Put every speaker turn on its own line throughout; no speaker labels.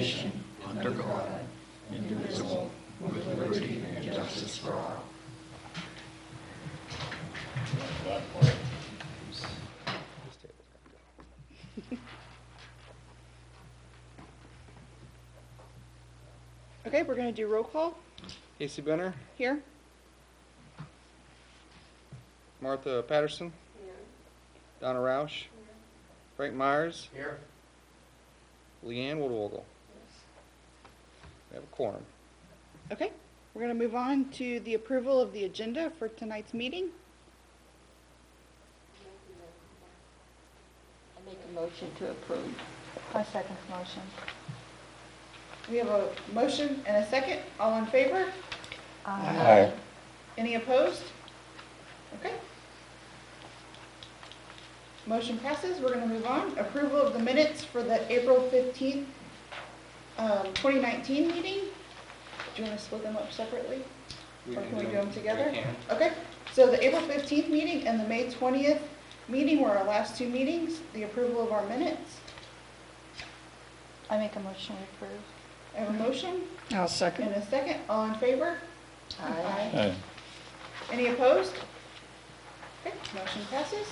nation, under God, indivisible, with liberty and justice for all.
Okay, we're going to do roll call.
Casey Benner,
Here.
Martha Patterson,
Here.
Donna Roush, Frank Myers,
Here.
Leanne Woodwoggle. We have a quorum.
Okay, we're going to move on to the approval of the agenda for tonight's meeting.
I make a motion to approve. I second the motion.
We have a motion and a second. All in favor?
Aye.
Any opposed? Okay. Motion passes. We're going to move on. Approval of the minutes for the April 15th, 2019 meeting. Do you want to split them up separately? Or can we do them together?
We can.
Okay. So the April 15th meeting and the May 20th meeting were our last two meetings. The approval of our minutes.
I make a motion to approve.
I have a motion
I'll
and
second.
a second. All in favor?
Aye.
Any opposed? Okay, motion passes.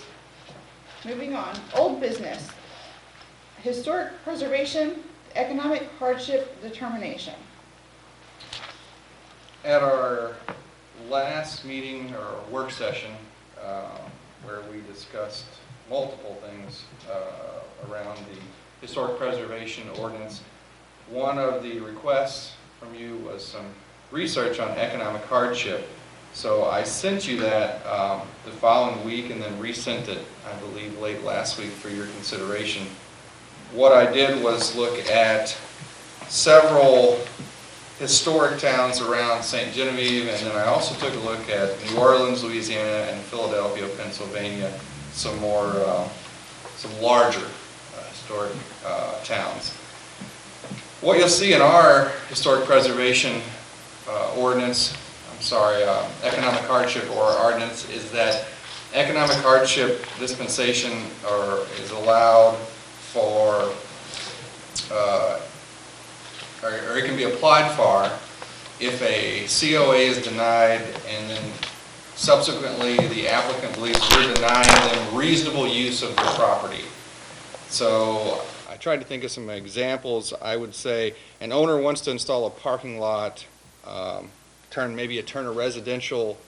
Moving on, old business. Historic preservation, economic hardship determination.
At our last meeting or work session, where we discussed multiple things around the historic preservation ordinance, one of the requests from you was some research on economic hardship. So I sent you that the following week and then resent it, I believe, late last week for your consideration. What I did was look at several historic towns around St. Genevieve, and then I also took a look at New Orleans, Louisiana, and Philadelphia, Pennsylvania, some larger historic towns. What you'll see in our historic preservation ordinance, economic hardship or ordinance, is that economic hardship dispensation is allowed for, or it can be applied for if a COA is denied and then subsequently the applicant believes we're denying them reasonable use of their property. So I tried to think of some examples. I would say an owner wants to install a parking lot, turn a residential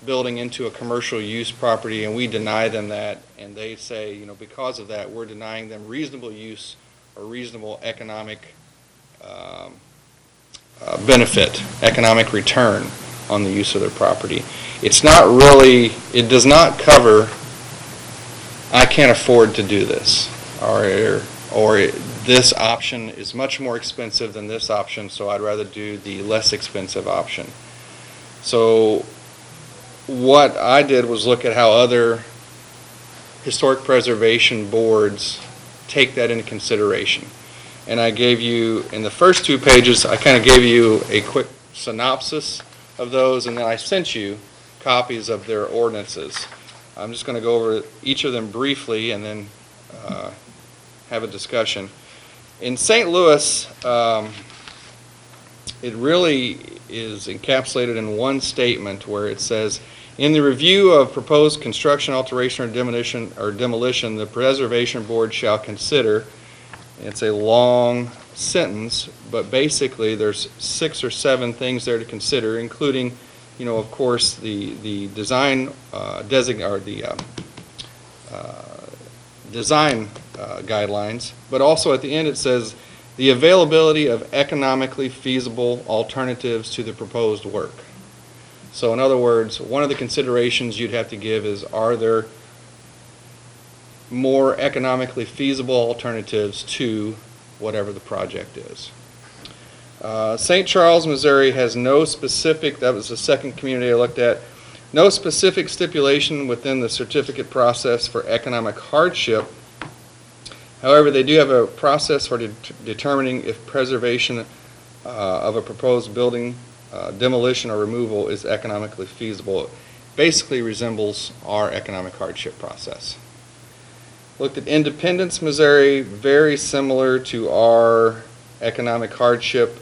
building into a commercial use property, and we deny them that, and they say, because of that, we're denying them reasonable use or reasonable economic benefit, economic return on the use of their property. It does not cover, I can't afford to do this, or this option is much more expensive than this option, so I'd rather do the less expensive option. So what I did was look at how other historic preservation boards take that into consideration. And I gave you, in the first 2 pages, I kind of gave you a quick synopsis of those, and then I sent you copies of their ordinances. I'm just going to go over each of them briefly and then have a discussion. In St. Louis, it really is encapsulated in one statement where it says, in the review of proposed construction, alteration, or demolition, the Preservation Board shall consider. It's a long sentence, but basically there's 6 or 7 things there to consider, including, of course, the design design guidelines, but also at the end it says the availability of economically feasible alternatives to the proposed work. So in other words, one of the considerations you'd have to give is, are there more economically feasible alternatives to whatever the project is. St. Charles, Missouri has no specific, that was the second community I looked at, no specific stipulation within the certificate process for economic hardship. However, they do have a process for determining if preservation of a proposed building, demolition or removal is economically feasible. It basically resembles our economic hardship process. Looked at Independence, Missouri, very similar to our economic hardship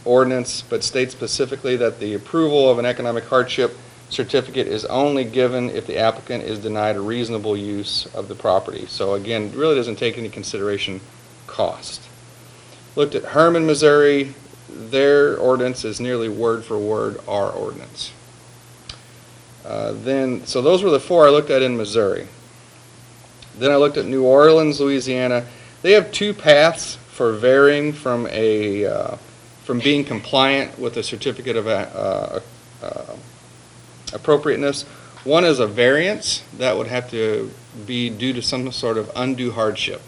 ordinance, but states specifically that the approval of an economic hardship certificate is only given if the applicant is denied a reasonable use of the property. So again, it really doesn't take into consideration cost. Looked at Herman, Missouri. Their ordinance is nearly word for word our ordinance. So those were the four I looked at in Missouri. Then I looked at New Orleans, Louisiana. They have two paths for varying from being compliant with a certificate of appropriateness. One is a variance that would have to be due to some sort of undue hardship.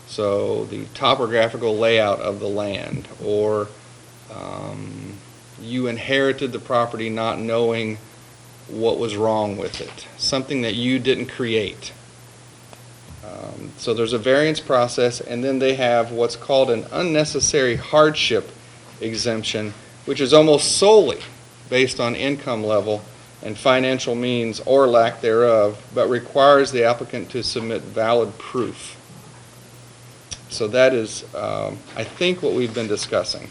So the topographical layout of the land, or you inherited the property not knowing what was wrong with it, something that you didn't create. So there's a variance process, and then they have what's called an unnecessary hardship exemption, which is almost solely based on income level and financial means or lack thereof, but requires the applicant to submit valid proof. So that is, I think, what we've been discussing.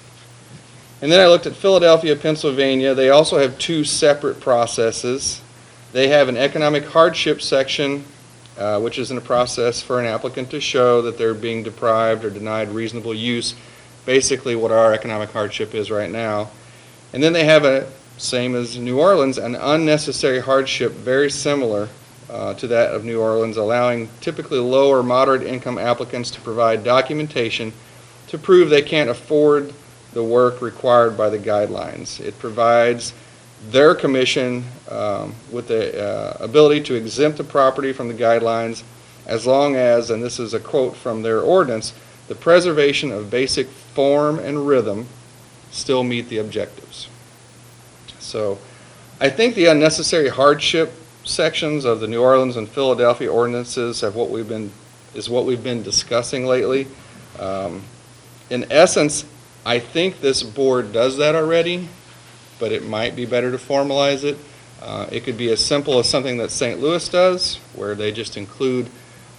And then I looked at Philadelphia, Pennsylvania. They also have two separate processes. They have an economic hardship section, which is in a process for an applicant to show that they're being deprived or denied reasonable use, basically what our economic hardship is right now. And then they have same as New Orleans, an unnecessary hardship very similar to that of New Orleans, allowing typically low or moderate income applicants to provide documentation to prove they can't afford the work required by the guidelines. It provides their commission with the ability to exempt the property from the guidelines as long as, and this is a quote from their ordinance, the preservation of basic form and rhythm still meet the objectives. So I think the unnecessary hardship sections of the New Orleans and Philadelphia ordinances is what we've been discussing lately. In essence, I think this board does that already, but it might be better to formalize it. It could be as simple as something that St. Louis does, where they just include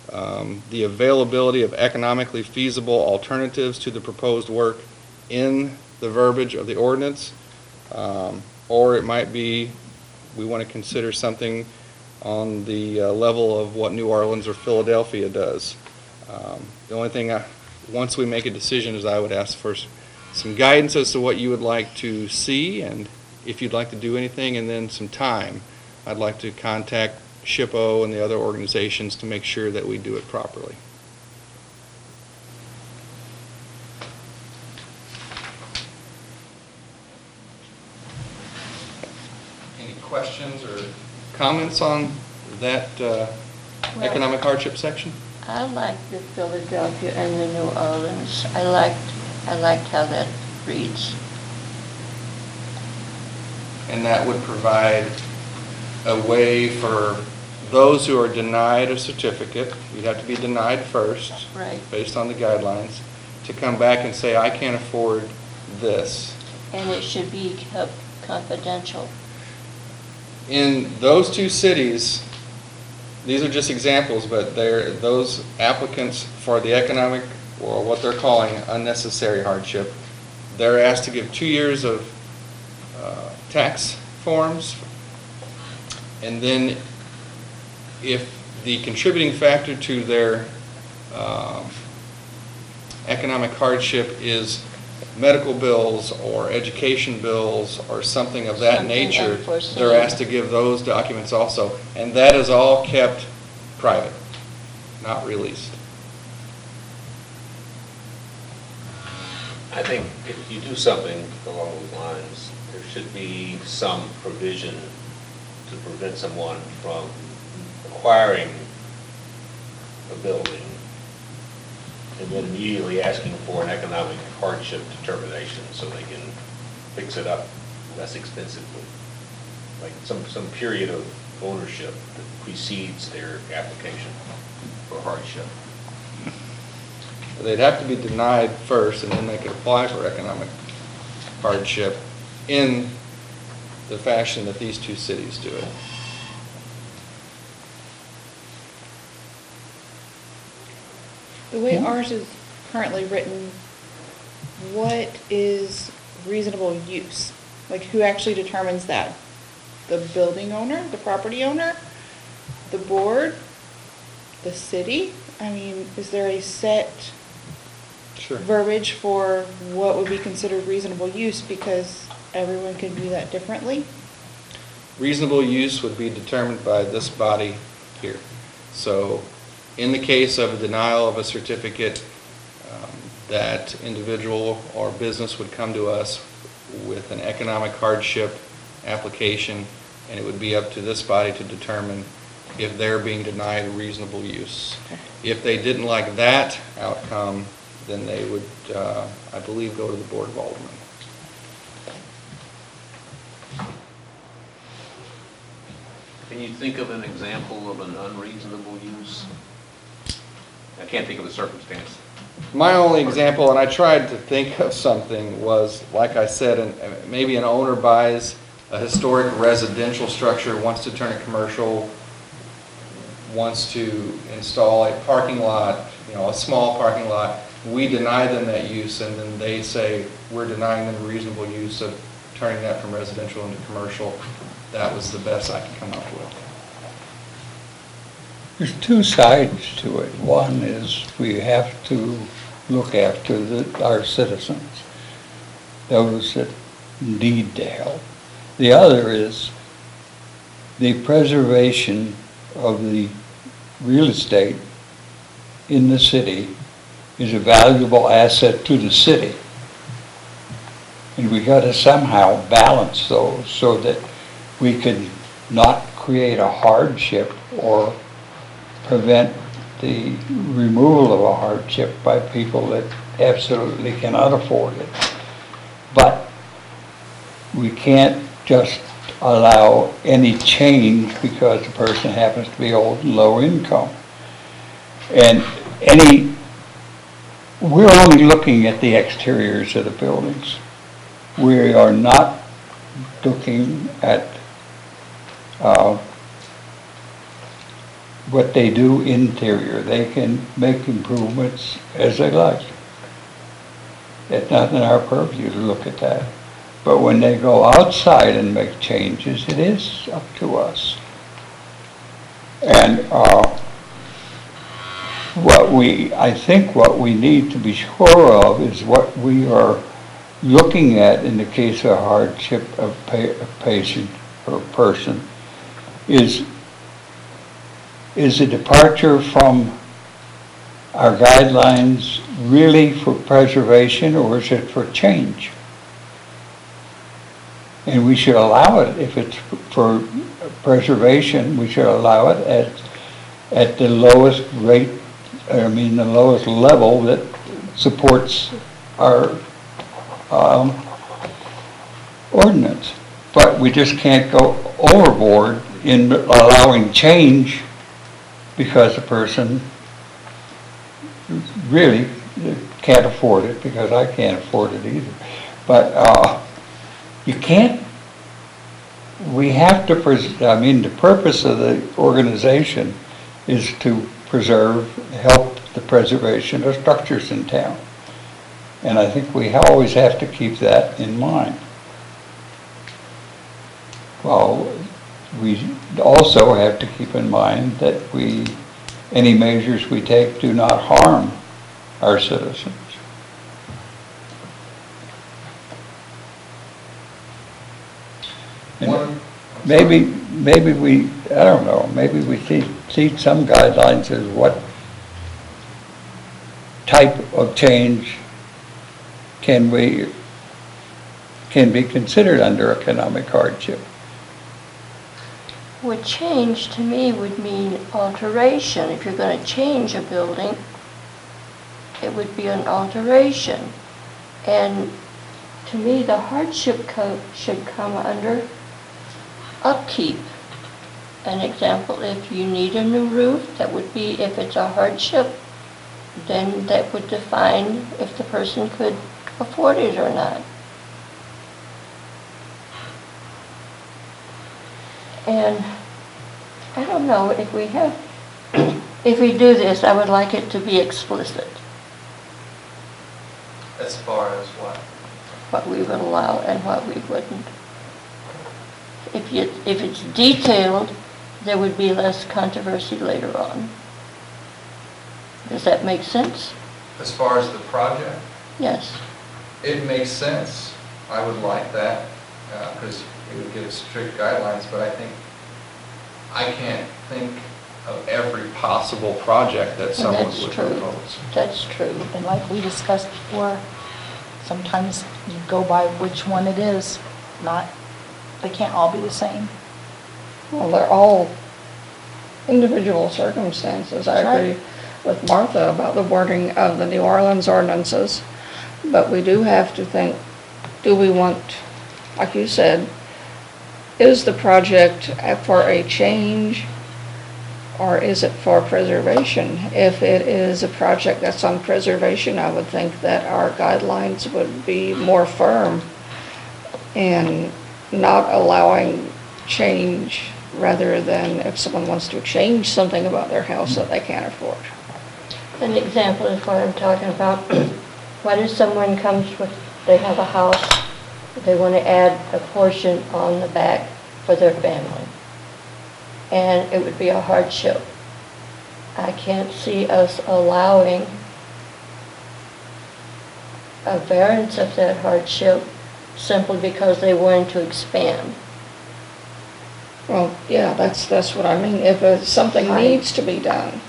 the availability of economically feasible alternatives to the proposed work in the verbiage of the ordinance. Or it might be we want to consider something on the level of what New Orleans or Philadelphia does. The only thing, once we make a decision, is I would ask for some guidance as to what you would like to see, and if you'd like to do anything, and then some time. I'd like to contact SHPO and the other organizations to make sure that we do it properly. Any questions or comments on that economic hardship section?
I liked the Philadelphia and the New Orleans. I liked how that reads.
And that would provide a way for those who are denied a certificate, you'd have to be denied first,
Right.
based on the guidelines, to come back and say, I can't afford this.
And it should be kept confidential.
In those two cities, these are just examples, but those applicants for the economic, or what they're calling unnecessary hardship, they're asked to give 2 years of tax forms, and then if the contributing factor to their economic hardship is medical bills or education bills or something of that nature,
unforeseen.
they're asked to give those documents also, and that is all kept private, not released.
I think if you do something along those lines, there should be some provision to prevent someone from acquiring a building and then immediately asking for an economic hardship determination so they can fix it up less expensively. Like some period of ownership that precedes their application for hardship.
They'd have to be denied first, and then they could apply for economic hardship in the fashion that these two cities do it.
The way ours is currently written, what is reasonable use? Like, who actually determines that? The building owner, the property owner, the board, the city? I mean, is there a set
Sure.
verbiage for what would be considered reasonable use, because everyone can do that differently?
Reasonable use would be determined by this body here. So in the case of a denial of a certificate, that individual or business would come to us with an economic hardship application, and it would be up to this body to determine if they're being denied reasonable use. If they didn't like that outcome, then they would, I believe, go to the Board of Aldermen.
Can you think of an example of an unreasonable use? I can't think of a circumstance.
My only example, and I tried to think of something, was, like I said, maybe an owner buys a historic residential structure, wants to turn it commercial, wants to install a parking lot, a small parking lot. We deny them that use, and then they say we're denying them reasonable use of turning that from residential into commercial. That was the best I could come up with.
There's two sides to it. One is we have to look after our citizens, those that need the help. The other is the preservation of the real estate in the city is a valuable asset to the city. And we got to somehow balance those so that we can not create a hardship or prevent the removal of a hardship by people that absolutely cannot afford it. But we can't just allow any change because the person happens to be old and low income. And we're only looking at the exteriors of the buildings. We are not looking at what they do interior. They can make improvements as they like. It's not in our purview to look at that. But when they go outside and make changes, it is up to us. And I think what we need to be sure of is what we are looking at in the case of hardship of a patient or person is a departure from our guidelines really for preservation, or is it for change? And we should allow it. If it's for preservation, we should allow it at the lowest rate, the lowest level that supports our ordinance. But we just can't go overboard in allowing change because a person really can't afford it, because I can't afford it either. But you can't, we have to, the purpose of the organization is to help the preservation of structures in town. And I think we always have to keep that in mind. Well, we also have to keep in mind that any measures we take do not harm our citizens. And maybe we, I don't know, maybe we see some guidelines as what type of change can be considered under economic hardship.
Well, change to me would mean alteration. If you're going to change a building, it would be an alteration. And to me, the hardship code should come under upkeep. An example, if you need a new roof, that would be, if it's a hardship, then that would define if the person could afford it or not. And I don't know, if we do this, I would like it to be explicit.
As far as
what we would allow and what we wouldn't. If it's detailed, there would be less controversy later on. Does that make sense?
As far as the project,
Yes.
it makes sense. I would like that, because it would give strict guidelines, but I can't think of every possible project that someone
that's
would
true.
propose.
That's true.
And like we discussed before, sometimes you go by which one it is, not, they can't all be the same.
Well, they're all individual circumstances. I
That's right.
agree with Martha about the wording of the New Orleans ordinances, but we do have to think, do we want, like you said, is the project for a change or is it for preservation? If it is a project that's on preservation, I would think that our guidelines would be more firm in not allowing change rather than if someone wants to change something about their house that they can't afford.
An example is what I'm talking about. What if someone comes with, they have a house, they want to add a portion on the back for their family, and it would be a hardship. I can't see us allowing a variance of that hardship simply because they wanted to expand.
Well, yeah, that's what I mean. If something
Right.
needs to be done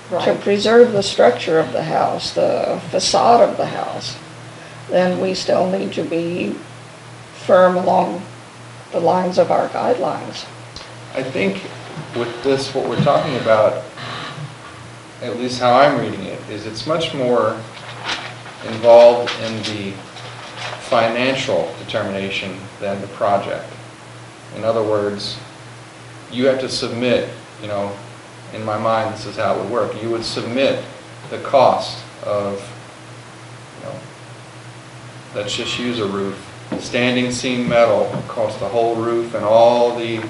to
Right.
preserve the structure of the house, the facade of the house, then we still need to be firm along the lines of our guidelines.
I think with this, what we're talking about, at least how I'm reading it, is it's much more involved in the financial determination than the project. In other words, you have to submit, in my mind, this is how it would work. You would submit the cost of, let's just use a roof. Standing seam metal across the whole roof and all the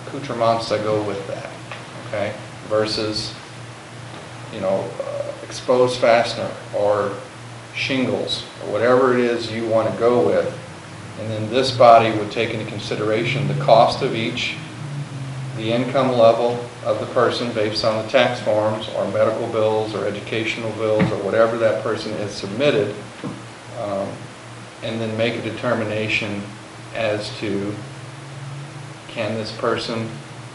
accoutrements that go with that, okay? Versus, exposed fastener or shingles, or whatever it is you want to go with. And then this body would take into consideration the cost of each, the income level of the person based on the tax forms or medical bills or educational bills or whatever that person has submitted, and then make a determination as to, can this person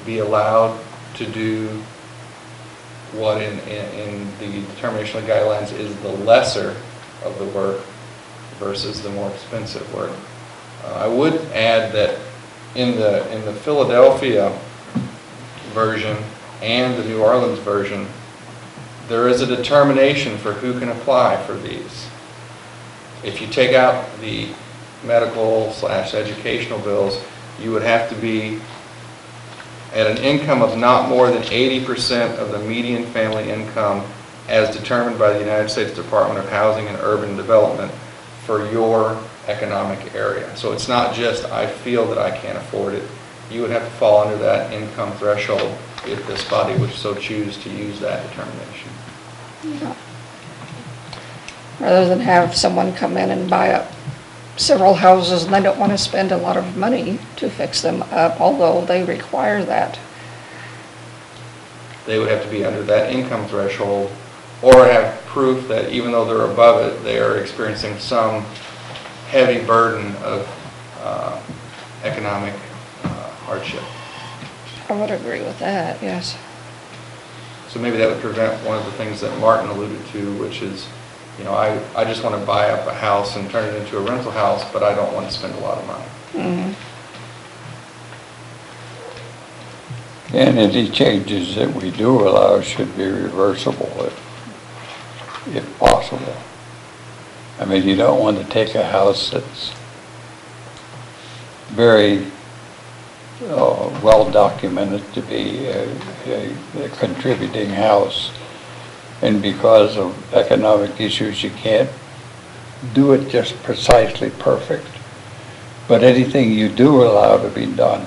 be allowed to do what in the determination of guidelines is the lesser of the work versus the more expensive work. I would add that in the Philadelphia version and the New Orleans version, there is a determination for who can apply for these. If you take out the medical/educational bills, you would have to be at an income of not more than 80% of the median family income as determined by the United States Department of Housing and Urban Development for your economic area. So it's not just, I feel that I can't afford it. You would have to fall under that income threshold if this body would so choose to use that determination.
Yeah. Rather than have someone come in and buy up several houses and they don't want to spend a lot of money to fix them up, although they require that.
They would have to be under that income threshold or have proof that even though they're above it, they are experiencing some heavy burden of economic hardship.
I would agree with that, yes.
So maybe that would prevent one of the things that Martin alluded to, which is, I just want to buy up a house and turn it into a rental house, but I don't want to spend a lot of money.
Mhm.
And any changes that we do allow should be reversible if possible. I mean, you don't want to take a house that's very well documented to be a contributing house, and because of economic issues, you can't do it just precisely perfect. But anything you do allow to be done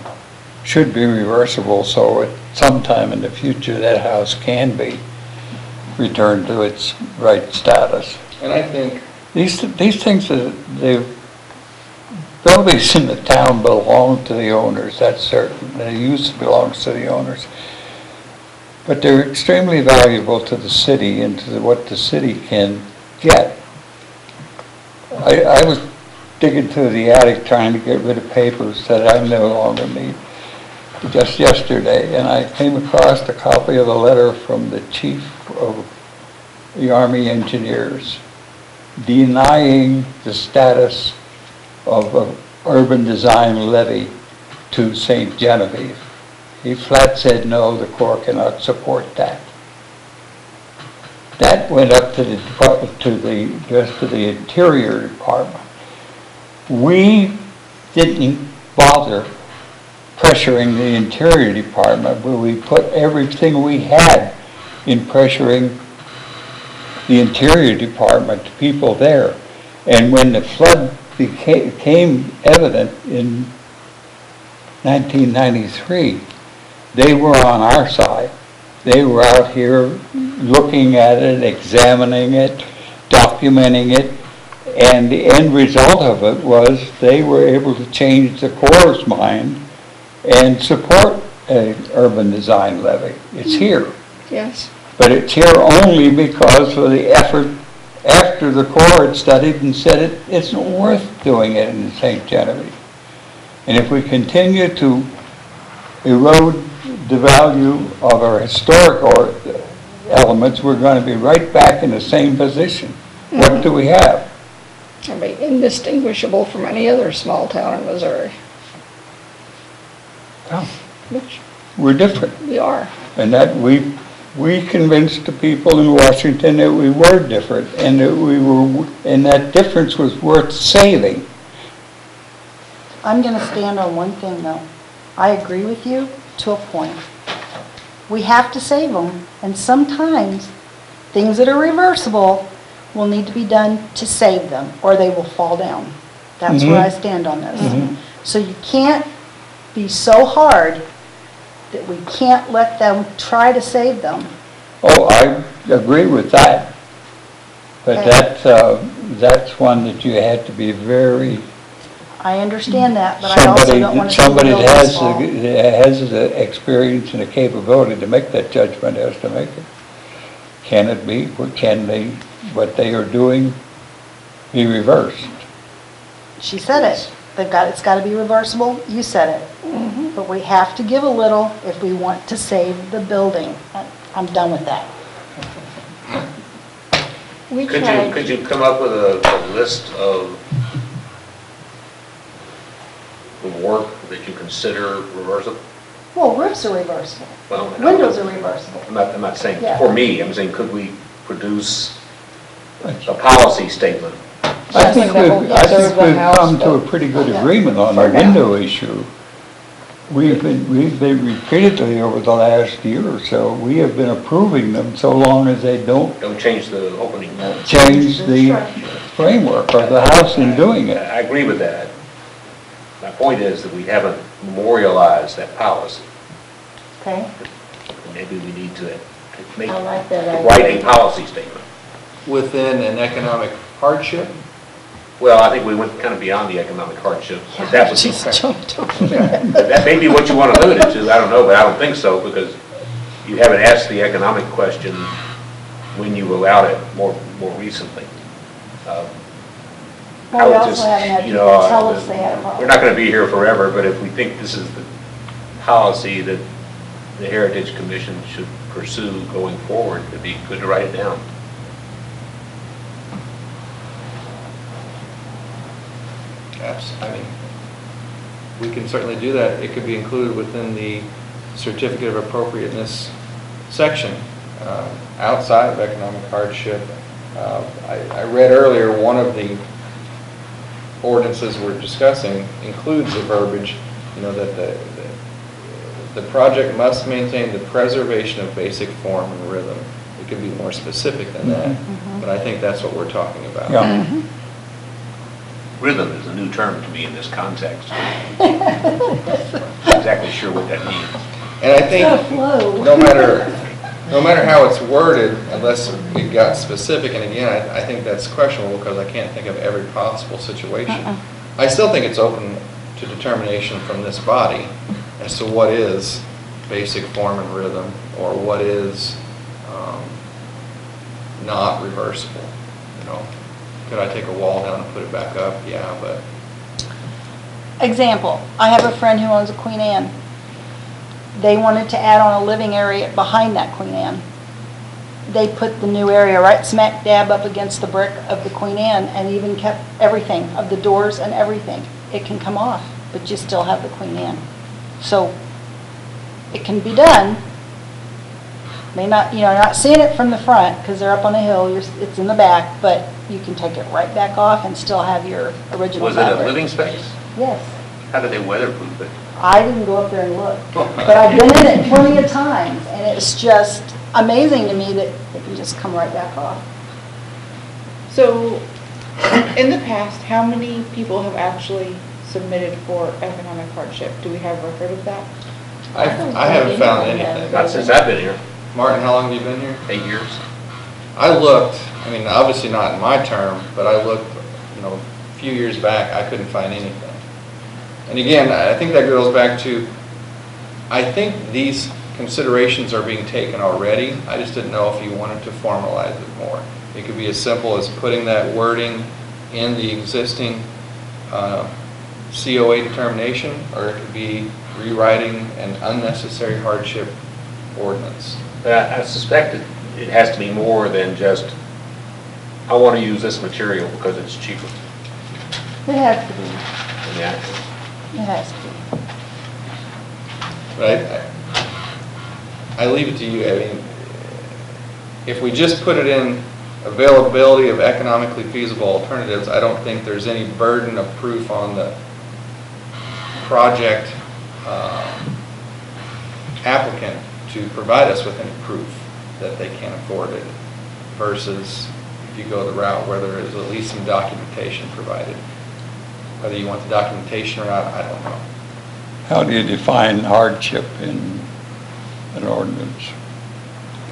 should be reversible, so at some time in the future, that house can be returned to its right status.
And I think
these things, the buildings in the town belong to the owners, that's certain. The use belongs to the owners. But they're extremely valuable to the city and to what the city can get. I was digging through the attic trying to get rid of papers that I no longer need just yesterday, and I came across a copy of a letter from the chief of the Army Engineers denying the status of an urban design levy to St. Genevieve. He flat said, no, the Corps cannot support that. That went up to the Interior Department. We didn't bother pressuring the Interior Department, but we put everything we had in pressuring the Interior Department, people there. And when the flood became evident in 1993, they were on our side. They were out here looking at it, examining it, documenting it, and the end result of it was they were able to change the Corps' mind and support an urban design levy. It's here.
Yes.
But it's here only because of the effort after the Corps had studied and said it's not worth doing it in St. Genevieve. And if we continue to erode the value of our historic elements, we're going to be right back in the same position. What do we have?
I mean, indistinguishable from any other small town in Missouri.
Well,
Which
we're different.
we are.
And that we convinced the people in Washington that we were different and that difference was worth saving.
I'm going to stand on one thing, though. I agree with you to a point. We have to save them, and sometimes things that are reversible will need to be done to save them, or they will fall down. That's where I stand on this. So you can't be so hard that we can't let them try to save them.
Oh, I agree with that. But
Okay.
that's one that you had to be very...
I understand that, but I also don't want to see the
Somebody
buildings fall.
that has the experience and the capability to make that judgment has to make it. Can it be, what they are doing be reversed?
She said it. It's got to be reversible. You said it. But we have to give a little if we want to save the building. I'm done with that.
We
Could
tried,
you come up with a list of the work that you consider reversible?
Well, roofs are reversible.
Well,
Windows are reversible.
I'm not saying
Yeah.
for me, I'm saying could we produce a policy statement?
I think
that will
we've
serve the house,
come to a
but-
pretty good
Yeah.
agreement on the
For now.
window issue. We've been repeatedly over the last year or so, we have been approving them so long as they don't
Don't change the opening.
change the framework of the house in doing it.
I agree with that. My point is that we haven't memorialized that policy.
Okay?
Maybe we need to make,
I like that idea.
write a policy statement.
Within an economic hardship,
Well, I think we went kind of beyond the economic hardship. But that was,
Just jumped over.
that may be what you want to limit it to, I don't know, but I don't think so, because you haven't asked the economic question when you allowed it more recently. I
Well, we
would
also
just,
haven't had
you
people
know,
tell us they had a
We're
problem.
not going to be here forever, but if we think this is the policy that the Heritage Commission should pursue going forward, it'd be good to write it down.
I mean, we can certainly do that. It could be included within the certificate of appropriateness section, outside of economic hardship. I read earlier, one of the ordinances we're discussing includes the verbiage, that the project must maintain the preservation of basic form and rhythm. It could be more specific than that, but I think that's what we're talking about.
Yeah.
Rhythm is a new term to me in this context. Not exactly sure what that means.
And I think,
Flow.
no matter no matter how it's worded, unless it got specific, and again, I think that's questionable because I can't think of every possible situation. I still think it's open to determination from this body as to what is basic form and rhythm, or what is not reversible. You know, could I take a wall down and put it back up? Yeah, but
Example, I have a friend who owns a Queen Anne. They wanted to add on a living area behind that Queen Anne. They put the new area right smack dab up against the brick of the Queen Anne and even kept everything, of the doors and everything. It can come off, but you still have the Queen Anne. So it can be done. May not, you're not seeing it from the front because they're up on a hill, it's in the back, but you can take it right back off and still have your original
Was it a
fabric.
living space?
Yes.
How did they weatherproof it?
I didn't go up there and look, but I've been in it plenty of times, and it's just amazing to me that it can just come right back off.
So, in the past, how many people have actually submitted for economic hardship? Do we have record of that?
I haven't found anything.
Not since I've been here,
Martin, how long have you been here?
8 years.
I looked, I mean, obviously not in my term, but I looked, a few years back, I couldn't find anything. And again, I think that goes back to, I think these considerations are being taken already. I just didn't know if you wanted to formalize it more. It could be as simple as putting that wording in the existing COA determination, or it could be rewriting an unnecessary hardship ordinance.
But I suspect it has to be more than just, I want to use this material because it's cheaper
It has to be,
than the actual.
it has to be.
But I leave it to you. I mean, if we just put it in availability of economically feasible alternatives, I don't think there's any burden of proof on the project applicant to provide us with any proof that they can afford it, versus if you go the route where there is at least some documentation provided. Whether you want the documentation or not, I don't know.
How do you define hardship in an ordinance?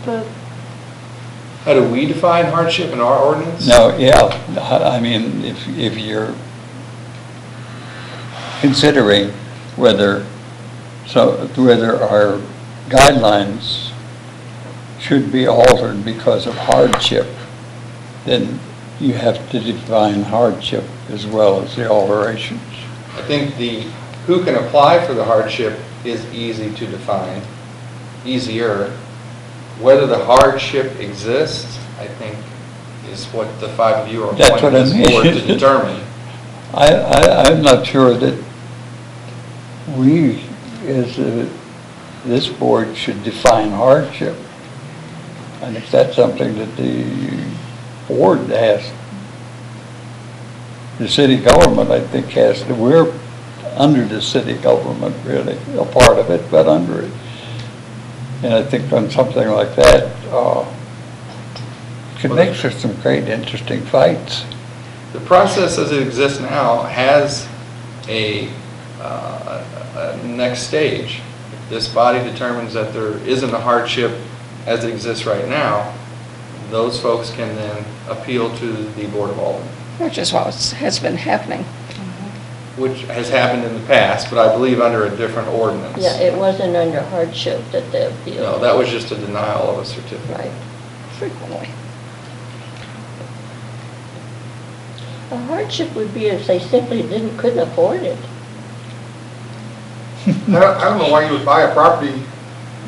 The
How do we define hardship in our ordinance?
No, yeah, I mean, if you're considering whether our guidelines should be altered because of hardship, then you have to define hardship as well as the alterations.
I think who can apply for the hardship is easy to define, easier. Whether the hardship exists, I think, is what the five of you are
That's what I
appointing this board
mean.
to determine.
I'm not sure that we, as this board, should define hardship. And if that's something that the board has, the city government, I think, has to, we're under the city government, really, a part of it, but under it. And I think on something like that, could make for some great, interesting fights.
The process as it exists now has a next stage. If this body determines that there isn't a hardship as it exists right now, those folks can then appeal to the Board of Aldermen,
Which is what has been happening.
which has happened in the past, but I believe under a different ordinance.
Yeah, it wasn't under hardship that they appealed.
No, that was just a denial of a certificate.
Right.
Frequently.
A hardship would be if they simply couldn't afford it.
I don't know why you would buy a property.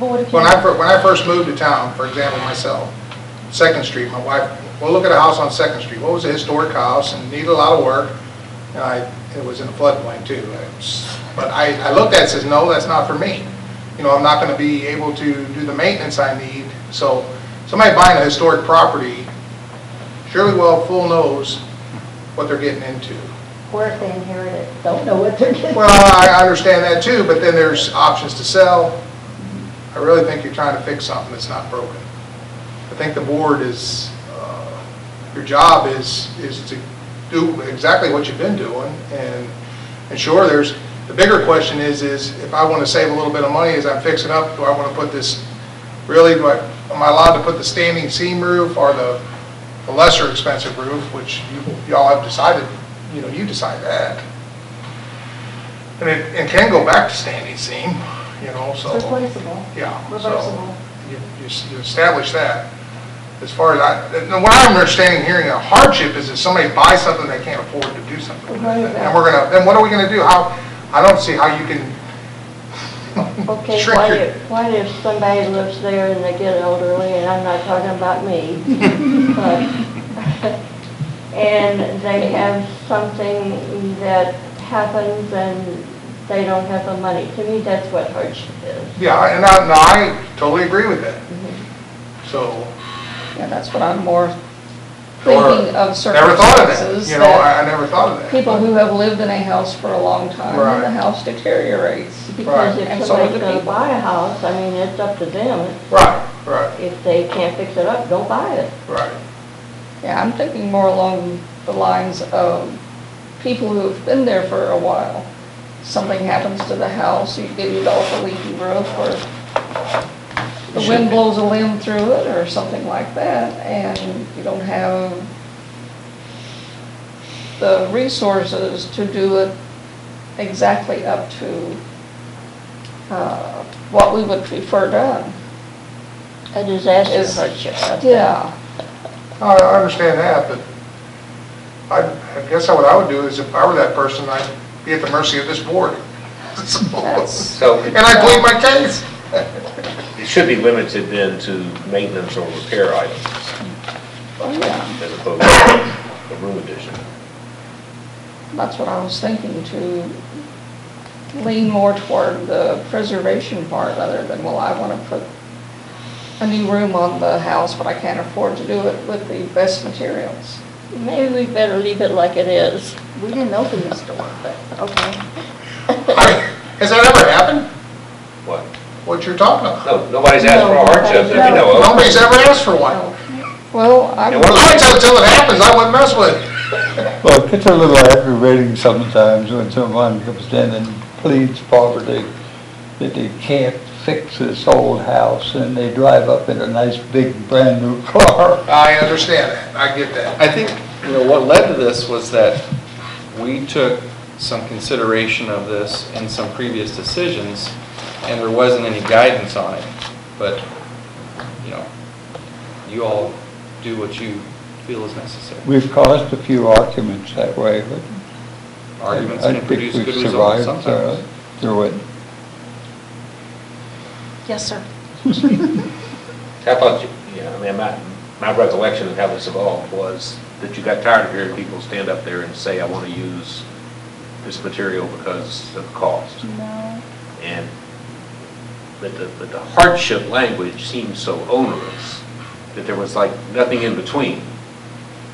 But what if you?
When I first moved to town, for example, myself, 2nd Street, my wife, we'll look at a house on 2nd Street. What was a historic house and needed a lot of work. It was in a floodplain too. But I looked at it and says, no, that's not for me. I'm not going to be able to do the maintenance I need. So somebody buying a historic property surely well full knows what they're getting into.
Or if they inherit it, don't know what they're getting.
Well, I understand that too, but then there's options to sell. I really think you're trying to fix something that's not broken. I think the board is, your job is to do exactly what you've been doing, and sure, the bigger question is if I want to save a little bit of money as I'm fixing up, do I want to put this, really, do I am I allowed to put the standing seam roof or the lesser expensive roof, which y'all have decided, you decide that. And it can go back to standing seam, so.
It's replaceable,
Yeah. so
reversible.
You establish that. As far as what I'm understanding, hearing a hardship is if somebody buys something they can't afford to do something with
Right.
it. And then what are we gonna do? I don't see how you can
Okay,
shrink
what
your.
if somebody lives there and they get elderly, and I'm not talking about me, but, and they have something that happens and they don't have the money. To me, that's what hardship is.
Yeah, and I totally agree with that.
Mm-hmm.
So,
Yeah, that's what I'm more thinking of
never thought of that.
circumstances.
I never thought of that.
People who have lived in a house for a long time,
Right.
and the house deteriorates.
Because
Right.
And
if
so do
somebody's
the
gonna
people.
buy a house, I mean, it's up to them.
Right.
If they can't fix it up, don't buy it.
Yeah, I'm thinking more along the lines of people who've been there for a while. Something happens to the house, you get it off a leaky roof, or the wind blows a limb through it, or something like that, and you don't have the resources to do it exactly up to what we would prefer done.
A disaster
Is-
hardship.
Yeah,
I understand that, but I guess what I would do is if I were that person, I'd be at the mercy of this board.
So
And I'd plead my case.
it should be limited then to maintenance or repair items
well, yeah,
as opposed to a room addition.
that's what I was thinking, to lean more toward the preservation part other than, well, I want to put a new room on the house, but I can't afford to do it with the best materials.
Maybe we better leave it like it is.
We didn't open this door, but, okay.
Has that ever happened?
What?
What you're talking about?
No, nobody's asked for a hardship that we know of.
Nobody's ever asked for one.
Well, I'm,
And what
I tell until it happens, I wouldn't mess with it.
Well, it gets a little aggravating sometimes when someone comes in and pleads poverty, that they can't fix this old house, and they drive up in a nice, big, brand-new car.
I understand that, I get that.
I think, what led to this was that we took some consideration of this in some previous decisions, and there wasn't any guidance on it. But, you all do what you feel is necessary.
We've caused a few arguments that way, but
Arguments
I
can
think
produce
we've
good results
survived
sometimes.
through it.
Yes, sir.
I thought, my recollection of how this evolved was that you got tired of hearing people stand up there and say, I want to use this material because of the cost.
No.
And but the hardship language seemed so onerous that there was like nothing in between.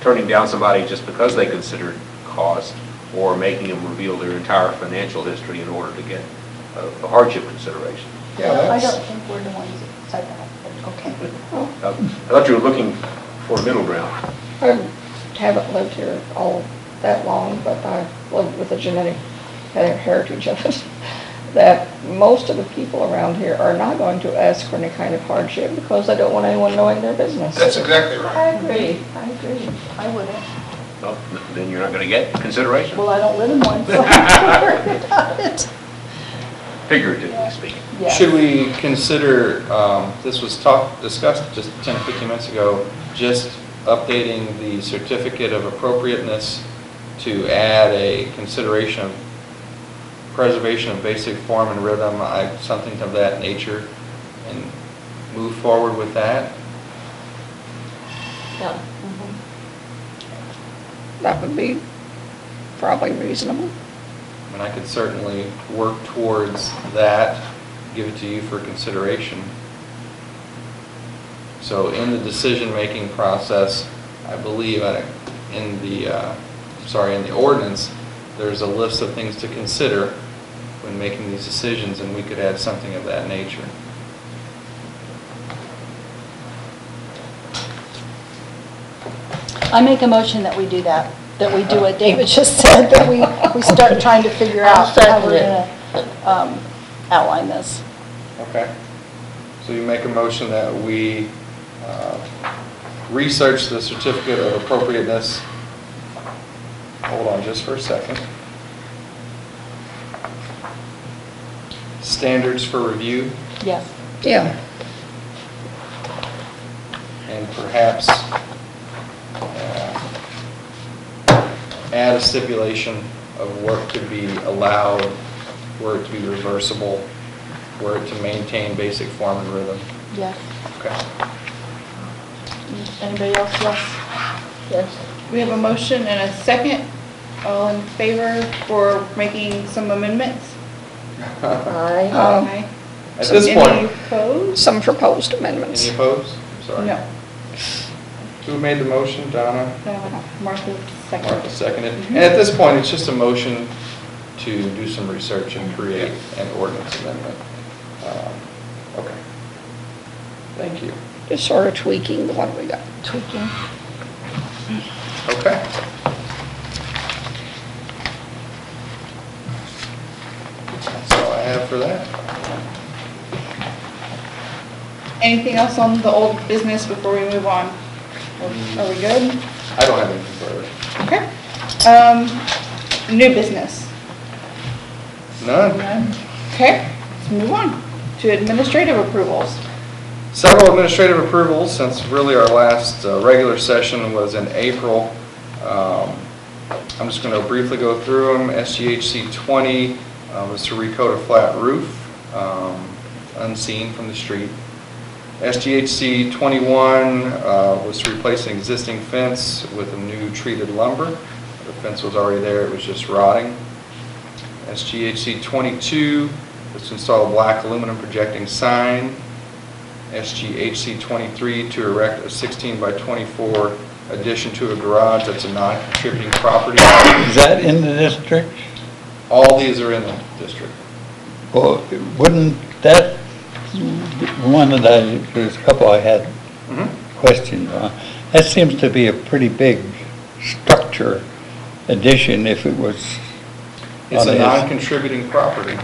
Turning down somebody just because they considered cost, or making them reveal their entire financial history in order to get a hardship consideration.
Yeah,
I
that's,
don't think we're the ones that said that, but okay.
I thought you were looking for a middle ground.
I haven't lived here all that long, but I've lived with the genetic heritage of it, that most of the people around here are not going to ask for any kind of hardship because they don't want anyone knowing their business.
that's exactly right.
I agree.
I wouldn't.
Well, then you're not going to get consideration,
Well, I don't live in one, so I'm not worried about it.
figuratively speaking.
Yeah.
Should we consider, this was discussed just 10 or 15 minutes ago, just updating the certificate of appropriateness to add a consideration of preservation of basic form and rhythm, something of that nature, and move forward with that?
Yeah.
That would be probably reasonable.
And I could certainly work towards that, give it to you for consideration. So in the decision-making process, I believe in the ordinance, there's a list of things to consider when making these decisions, and we could add something of that nature.
I make a motion that we do that, that we do what David just said, that we start trying to figure
I'll
out how we're
second
gonna outline this.
Okay. So you make a motion that we research the certificate of appropriateness. Hold on just for a second. Standards for review,
Yes.
Yeah,
and perhaps add a stipulation of work to be allowed, where it to be reversible, where it to maintain basic form and rhythm.
Yes.
Okay.
Anybody else? Yes.
Yes.
We have a motion and a second. All in favor for making some amendments?
Aye.
Aye.
At this
Any
point,
opposed?
some proposed amendments.
any opposed? I'm sorry.
No.
Who made the motion? Donna?
Martha second.
Martha seconded. And at this point, it's just a motion to do some research and create an ordinance amendment. Okay. Thank you.
Just sort of tweaking the one we got.
Tweaking.
Okay. That's all I have for that.
Anything else on the old business before we move on? Are we good?
I don't have anything further.
Okay. New business?
None.
None? Okay, let's move on to administrative approvals.
Several administrative approvals, since really our last regular session was in April. I'm just going to briefly go through them. SGHC 20 was to recoat a flat roof, unseen from the street. SGHC 21 was to replace an existing fence with a new treated lumber. The fence was already there, it was just rotting. SGHC 22 was to install a black aluminum projecting sign. SGHC 23 to erect a 16 by 24 addition to a garage. That's a non-contributing property.
Is that in the district?
All these are in the district.
Well, wouldn't that, one that there's a couple I had questions on. That seems to be a pretty big structure addition if it was
It's
on
a
his-
non-contributing property.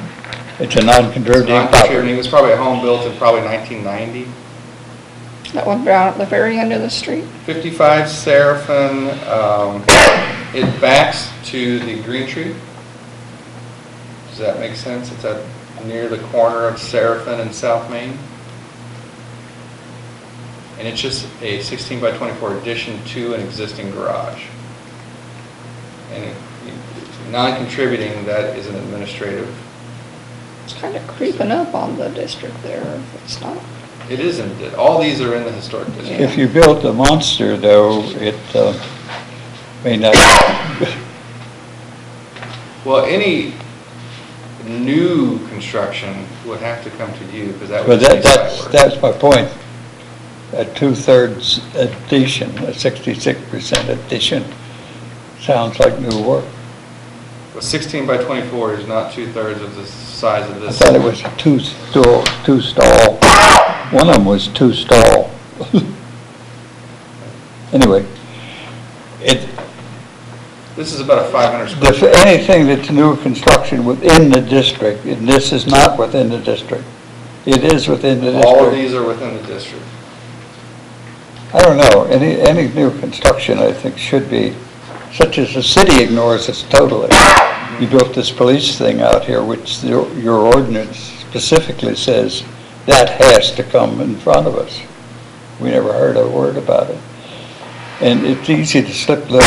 It's a non-contributing
Non-contributing,
property.
it was probably a home built in probably 1990.
That one down at the very end of the street.
55 Seraphin, it backs to the green tree. Does that make sense? It's at near the corner of Seraphin and South Main. And it's just a 16 by 24 addition to an existing garage. And non-contributing, that is an administrative.
It's kind of creeping up on the district there, if it's not.
It isn't, all these are in the historic district.
If you built a monster, though, it may not.
Well, any new construction would have to come to you, because that
But
would be site work.
that's my point. A 2/3 addition, a 66% addition, sounds like new work.
Well, 16 by 24 is not 2/3 of the size of
I
this.
thought it was two stall. One of them was two stall. Anyway,
This is about a 500 square foot.
anything that's new construction within the district, and this is not within the district. It is within the district.
All of these are within the district.
I don't know, any new construction, I think, should be, such as the city ignores us totally. You built this police thing out here, which your ordinance specifically says that has to come in front of us. We never heard a word about it. And it's easy to slip the,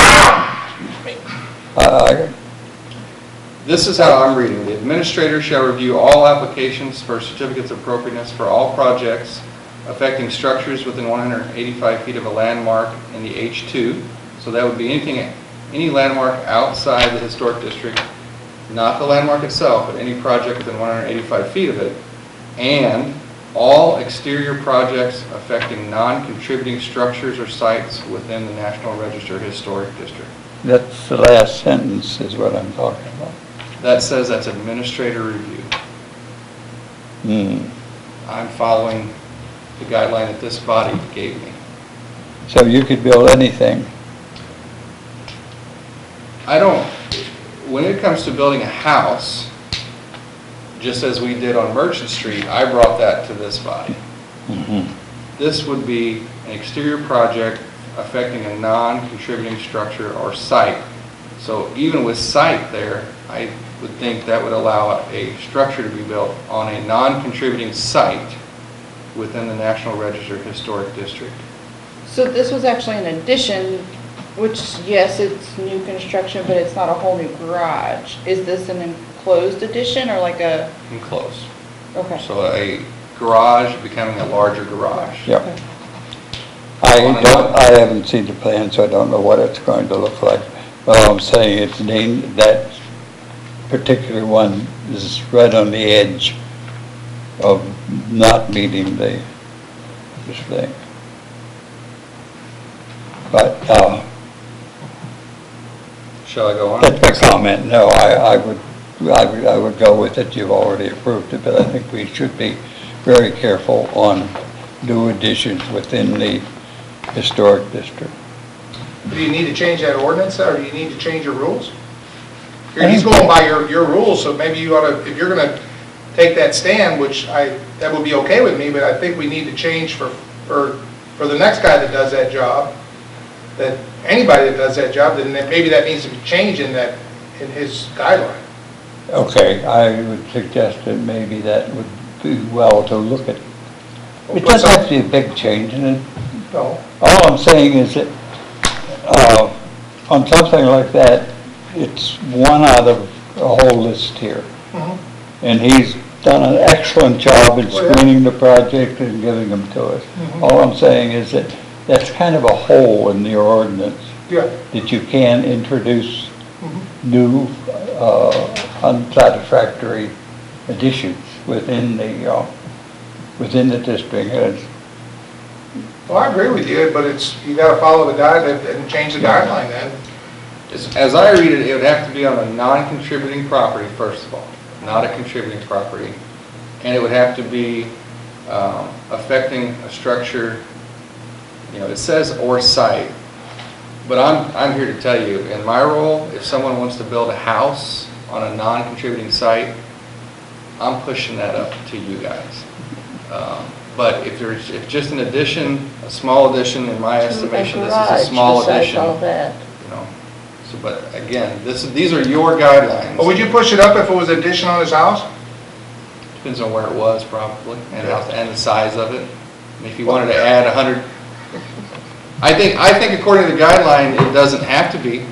This is how I'm reading. The administrator shall review all applications for certificates of appropriateness for all projects affecting structures within 185 feet of a landmark in the H2. So that would be any landmark outside the historic district, not the landmark itself, but any project within 185 feet of it, and all exterior projects affecting non-contributing structures or sites within the National Register Historic District.
that's the last sentence is what I'm talking about.
That says that's administrator review. I'm following the guideline that this body gave me.
So you could build anything.
When it comes to building a house, just as we did on Merchant Street, I brought that to this body. This would be an exterior project affecting a non-contributing structure or site. So even with site there, I would think that would allow a structure to be built on a non-contributing site within the National Register Historic District.
So this was actually an addition, which, yes, it's new construction, but it's not a whole new garage. Is this an enclosed addition or like a,
Enclosed.
okay.
So a garage becoming a larger garage.
Yep. I haven't seen the plan, so I don't know what it's going to look like. But all I'm saying is that particular one is right on the edge of not meeting this thing. But,
Shall I go on?
that's my comment. No, I would go with it. You've already approved it, but I think we should be very careful on new additions within the historic district.
Do you need to change that ordinance, or do you need to change your rules? He's going by your rules, so maybe you ought to, if you're gonna take that stand, which that would be okay with me, but I think we need to change for the next guy that does that job, that anybody that does that job, then maybe that needs to be changed in his guideline.
Okay, I would suggest that maybe that would be well to look at.
Well,
It doesn't have to be a big change, and
No.
all I'm saying is that, on something like that, it's one out of a whole list here.
Mhm.
And he's done an excellent job in
Oh, yeah.
screening the project and giving them to us.
Mhm.
All I'm saying is that that's kind of a hole in the ordinance,
Yeah.
that you can introduce
Mhm.
new, unsatisfactory additions within the district. And
Well, I agree with you, but you gotta follow the guide and change the guideline then.
As I read it, it would have to be on a non-contributing property, first of all, not a contributing property. And it would have to be affecting a structure, it says or site. But I'm here to tell you, in my role, if someone wants to build a house on a non-contributing site, I'm pushing that up to you guys. But if just an addition, a small addition, in my estimation, this is a small addition.
All that.
So, but again, these are your guidelines.
But would you push it up if it was addition on his house?
Depends on where it was probably, and the size of it. I mean, if you wanted to add 100, I think according to the guideline, it doesn't have to be.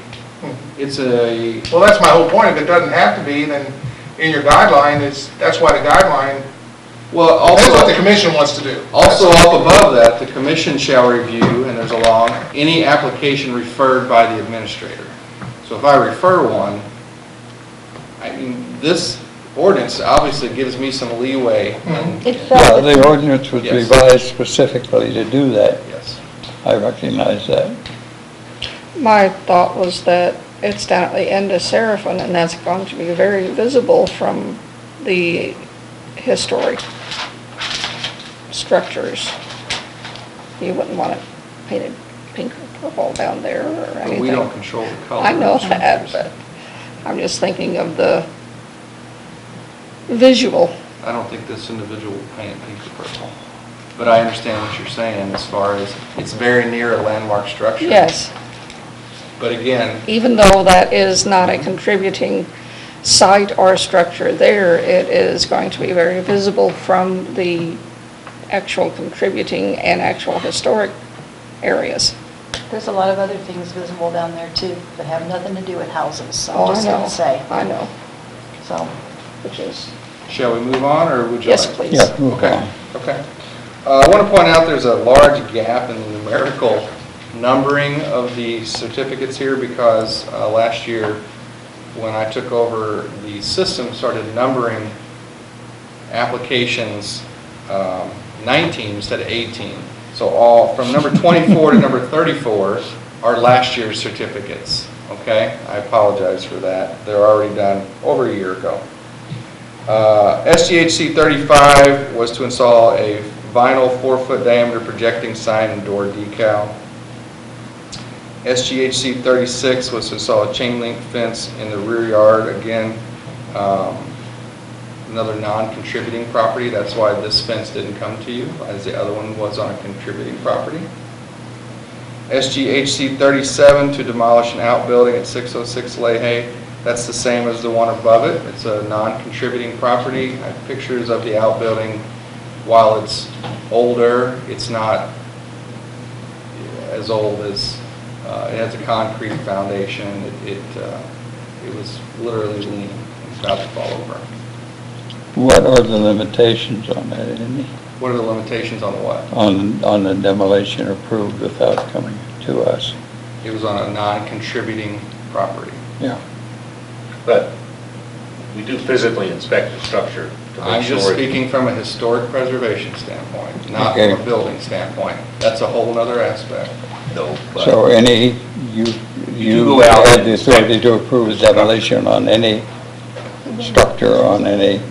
It's a,
Well, that's my whole point. If it doesn't have to be, then in your guideline, that's why the guideline,
well,
that's what the
also,
commission wants to do.
also up above that, the commission shall review, and there's a law, any application referred by the administrator. So if I refer one, I mean, this ordinance obviously gives me some leeway.
It
Yeah,
felt,
the ordinance was
Yes.
revised specifically to do that.
Yes.
I recognize that.
My thought was that it's down at the end of Seraphim, and that's going to be very visible from the historic structures. You wouldn't want it painted pink or purple down there or
But
anything.
we don't control the color.
I know
of the
that,
structures.
but I'm just thinking of the visual.
I don't think this individual will paint it pink or purple. But I understand what you're saying as far as it's very near a landmark structure.
Yes,
But again,
even though that is not a contributing site or structure there, it is going to be very visible from the actual contributing and actual historic areas.
There's a lot of other things visible down there too that have nothing to do with houses,
Oh,
I'm
I
just
know.
gonna say.
I know,
So,
which is,
shall we move on, or would you
yes,
like?
please.
Yeah, move
Okay,
on.
okay. I want to point out there's a large gap in the numerical numbering of the certificates here because last year, when I took over, the system started numbering applications 19 instead of 18. So all, from number 24 to number 34 are last year's certificates, okay? I apologize for that. They're already done over a year ago. SGHC 35 was to install a vinyl 4-foot diameter projecting sign and door decal. SGHC 36 was to install a chain link fence in the rear yard. Again, another non-contributing property. That's why this fence didn't come to you, as the other one was on a contributing property. SGHC 37 to demolish an outbuilding at 606 Leahy. That's the same as the one above it. It's a non-contributing property. I have pictures of the outbuilding. While it's older, it's not as old as, it has a concrete foundation. It was literally leaning, about to fall over.
What are the limitations on that, isn't it?
What are the limitations on the what?
On the demolition approved without coming to us?
It was on a non-contributing property.
Yeah.
But we do physically inspect the structure to
I'm
make sure.
just speaking from a historic preservation standpoint, not from
Okay.
a building standpoint. That's a whole other aspect.
No, but
So you
go out
have
and
the authority to approve demolition on any structure, on any,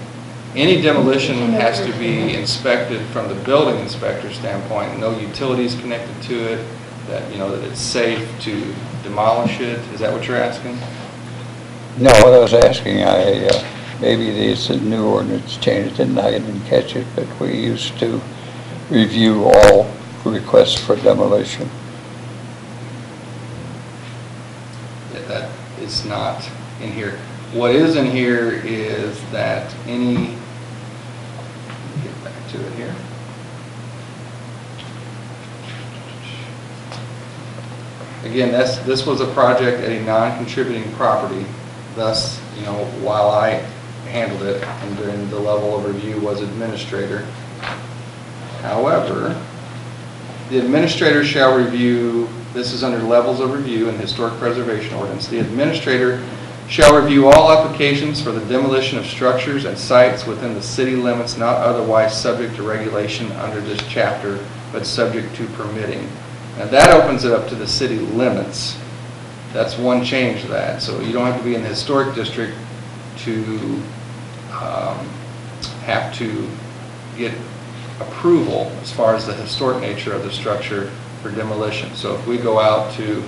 Any demolition has to be inspected from the building inspector standpoint, no utilities connected to it, that, that it's safe to demolish it. Is that what you're asking?
no, what I was asking, maybe this new ordinance changed it and I didn't catch it, but we used to review all requests for demolition.
That is not in here. What is in here is that any, get back to it here. Again, this was a project at a non-contributing property. Thus, while I handled it and during the level of review was administrator. However, the administrator shall review, this is under levels of review in historic preservation ordinance. The administrator shall review all applications for the demolition of structures and sites within the city limits not otherwise subject to regulation under this chapter, but subject to permitting. Now that opens it up to the city limits. That's one change to that. So you don't have to be in the historic district to have to get approval as far as the historic nature of the structure for demolition. So if we go out to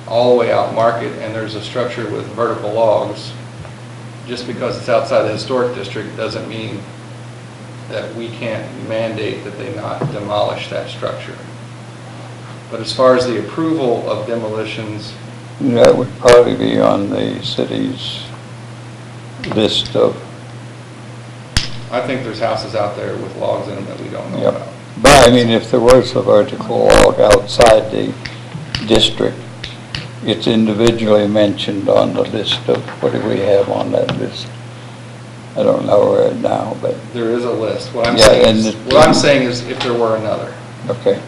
all the way out market and there's a structure with vertical logs, just because it's outside the historic district doesn't mean that we can't mandate that they not demolish that structure. But as far as the approval of demolitions,
That would probably be on the city's list of,
I think there's houses out there with logs in them that we don't know
Yep.
about.
but I mean, if there was a vertical log outside the district, it's individually mentioned on the list of, what do we have on that list? I don't know right now, but,
There is a list. What I'm
Yeah,
saying
and
is,
the-
what I'm saying is if there were another.
okay.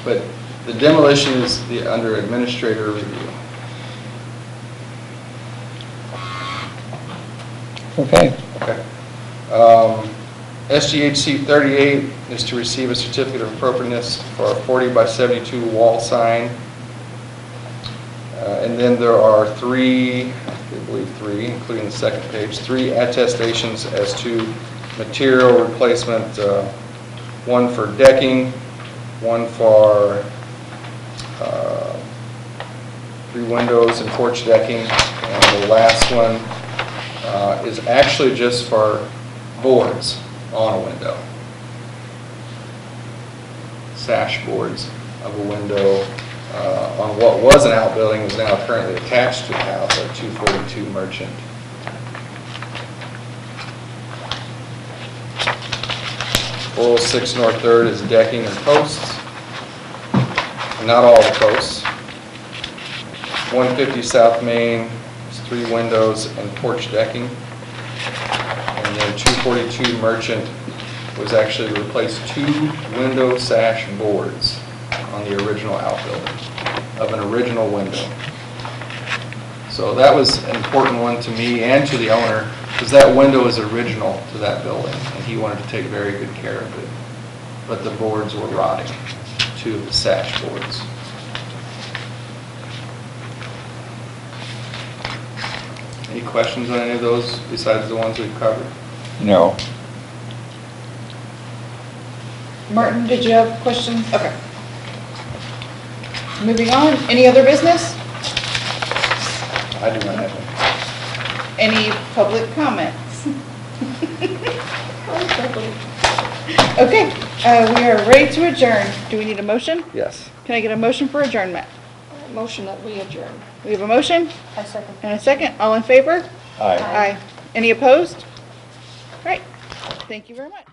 But the demolition is under administrator review.
Okay.
Okay. SGHC 38 is to receive a certificate of appropriateness for a 40 by 72 wall sign. And then there are three, including the second page, three attestations as to material replacement, one for decking, one for 3 windows and porch decking, and the last one is actually just for boards on a window. Sash boards of a window on what was an outbuilding is now currently attached to the house at 242 Merchant. .406 North 3rd is decking and posts. Not all the posts. 150 South Main is 3 windows and porch decking. And then 242 Merchant was actually to replace 2 window sash boards on the original outbuilding of an original window. So that was an important one to me and to the owner, because that window is original to that building, and he wanted to take very good care of it. But the boards were rotting, 2 of the sash boards. Any questions on any of those besides the ones we've covered?
No.
Martin, did you have questions? Okay. Moving on, any other business?
I do not have any.
Any public comments? Okay, We are ready to adjourn. Do we need a motion?
Yes.
Can I get a motion for adjournment?
Motion that we adjourn.
We have a motion
I second.
and a second. All in favor?
Aye.
Aye. Any opposed? Right. Thank you very much.